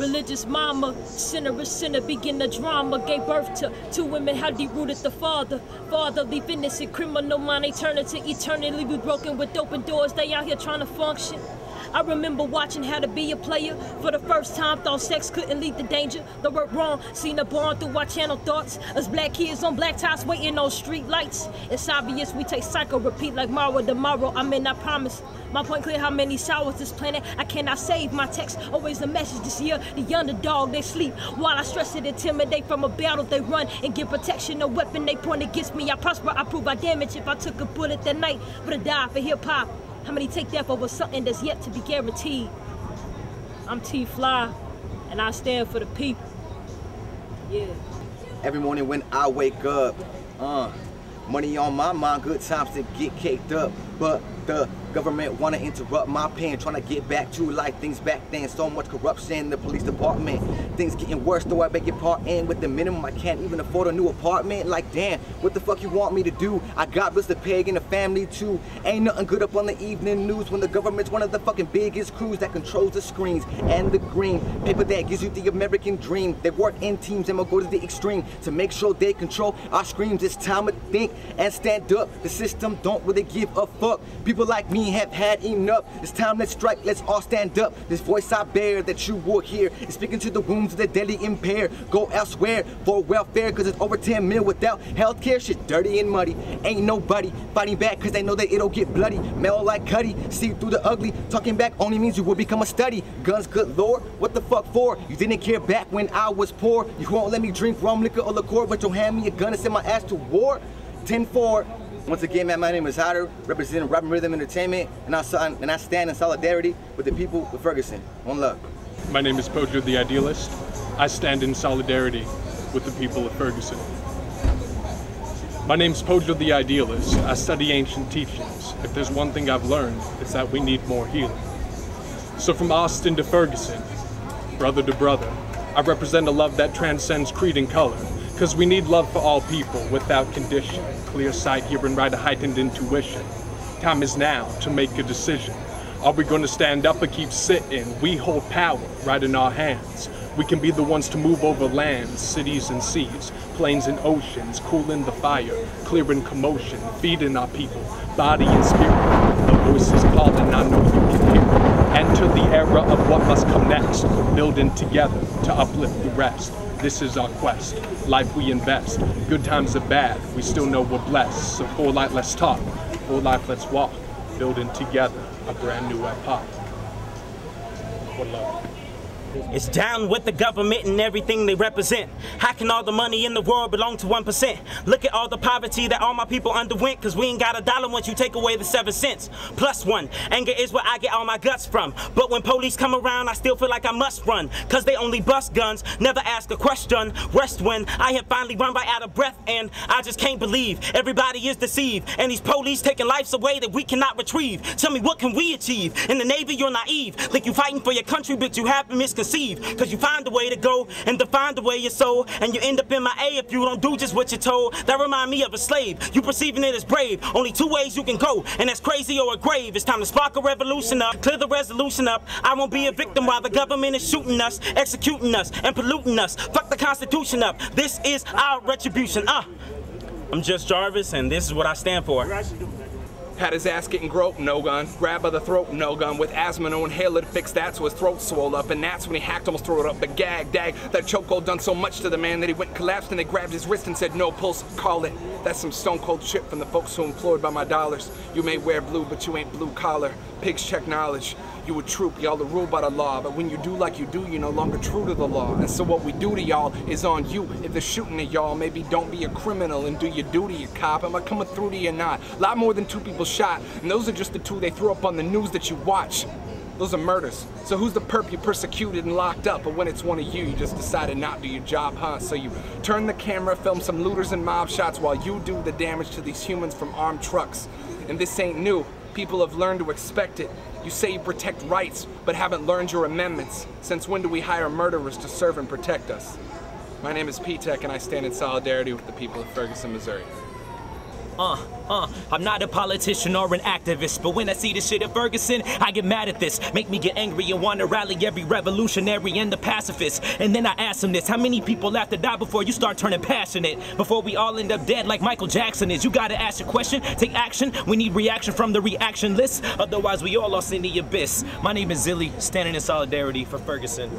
religious mama. Sinner, begin the drama. Gave birth to 2 women, how deep-rooted the father. Fatherly innocent criminal mind, they turn into eternally. We broken with open doors, they out here trying to function. I remember watching How to Be a Player for the first time, thought sex couldn't lead to danger. The word wrong, seen a born through our channel thoughts. Us black kids on black ties waiting on street lights. It's obvious we take cycle, repeat like Mara tomorrow. I mean, I promise. My point clear, how many sours this planet? I cannot save my text, always a message this year. The underdog, they sleep, while I stress it, intimidate from a battle they run and give protection. No weapon they point against me, I prosper, I prove I damage. If I took a bullet that night, would've died for hip-hop. How many take that over something that's yet to be guaranteed? I'm T-Fly, and I stand for the people. Yeah. Every morning when I wake up, money on my mind, good times to get caked up. But the government wanna interrupt my pain, trying to get back to life. Things back then, so much corruption in the police department. Things getting worse, though I beg your pardon. With the minimum, I can't even afford a new apartment. Like, damn, what the fuck you want me to do? I got bills to pay and a family too. Ain't nothing good up on the evening news when the government's one of the fucking biggest crews that controls the screens and the green paper that gives you the American dream. They work in teams and will go to the extreme to make sure they control our screams. It's time to think and stand up. The system don't really give a fuck. People like me have had enough. It's time, let's strike, let's all stand up. This voice I bear that you will hear is speaking to the wounds of the deadly impaired. Go elsewhere for welfare, cause it's over 10 mil without healthcare. Shit dirty and muddy. Ain't nobody fighting back cause they know that it'll get bloody. Mel like Cuddy, see through the ugly. Talking back only means you will become a study. Guns, good lord, what the fuck for? You didn't care back when I was poor. You won't let me drink rum, liquor, or liqueur, but you'll hand me a gun and send my ass to war. 10-4. Once again, man, my name is Hyder, representing Rap and Rhythm Entertainment, and I stand in solidarity with the people of Ferguson. One love. My name is Pojo the Idealist. I stand in solidarity with the people of Ferguson. My name's Pojo the Idealist. I study ancient teachings. If there's one thing I've learned, it's that we need more healing. So from Austin to Ferguson, brother to brother, I represent a love that transcends creed and color. Because we need love for all people without condition. Clear sight, hear and write a heightened intuition. Time is now to make a decision. Are we going to stand up or keep sitting? We hold power right in our hands. We can be the ones to move over lands, cities and seas, plains and oceans, cooling the fire, clearing commotion, feeding our people, body and spirit. The voices calling, I know you can hear it. Enter the era of what must come next, building together to uplift the rest. This is our quest, life we invest. Good times are bad, we still know we're blessed. So for life, let's talk, for life, let's walk. Building together a brand new epoch. One love. It's down with the government and everything they represent. How can all the money in the world belong to 1%? Look at all the poverty that all my people underwent, cause we ain't got a dollar once you take away the 7 cents. Plus one, anger is where I get all my guts from. But when police come around, I still feel like I must run, cause they only bust guns, never ask a question. Rest when I have finally run right out of breath, and I just can't believe everybody is deceived, and these police taking lives away that we cannot retrieve. Tell me, what can we achieve? In the Navy, you're naive. Think you fighting for your country, but you have been misconceived. Cause you find a way to go and define the way your soul, and you end up in my A if you don't do just what you're told. That remind me of a slave, you perceiving it as brave. Only 2 ways you can go, and that's crazy or a grave. It's time to spark a revolution up, clear the resolution up. I won't be a victim while the government is shooting us, executing us, and polluting us. Fuck the Constitution up, this is our retribution. I'm Justjarvaz, and this is what I stand for. Had his ass getting groped, no gun. Grabbed by the throat, no gun. With asthma, no inhaler to fix that, so his throat swole up. And that's when he hacked, almost threw it up. But gag, dag, that chokehold done so much to the man that he went and collapsed, and they grabbed his wrist and said, no pulse, call it. That's some stone cold shit from the folks who employed by my dollars. You may wear blue, but you ain't blue collar. Pigs check knowledge. You a troop, y'all are ruled by the law, but when you do like you do, you're no longer true to the law. And so what we do to y'all is on you. If they're shooting at y'all, maybe don't be a criminal and do your duty, you cop. Am I coming through to you or not? A lot more than 2 people shot, and those are just the 2 they threw up on the news that you watch. Those are murders. So who's the perp you persecuted and locked up? But when it's one of you, you just decided not to do your job, huh? So you turn the camera, film some looters and mob shots while you do the damage to these humans from armed trucks. And this ain't new. People have learned to expect it. You say you protect rights, but haven't learned your amendments. Since when do we hire murderers to serve and protect us? My name is p-teK, and I stand in solidarity with the people of Ferguson, Missouri. I'm not a politician or an activist, but when I see this shit at Ferguson, I get mad at this. Make me get angry and want to rally every revolutionary and the pacifist. And then I ask them this, how many people have to die before you start turning passionate? Before we all end up dead like Michael Jackson is. You gotta ask your question, take action. We need reaction from the reaction list, otherwise we all lost in the abyss. My name is Zeale, standing in solidarity for Ferguson.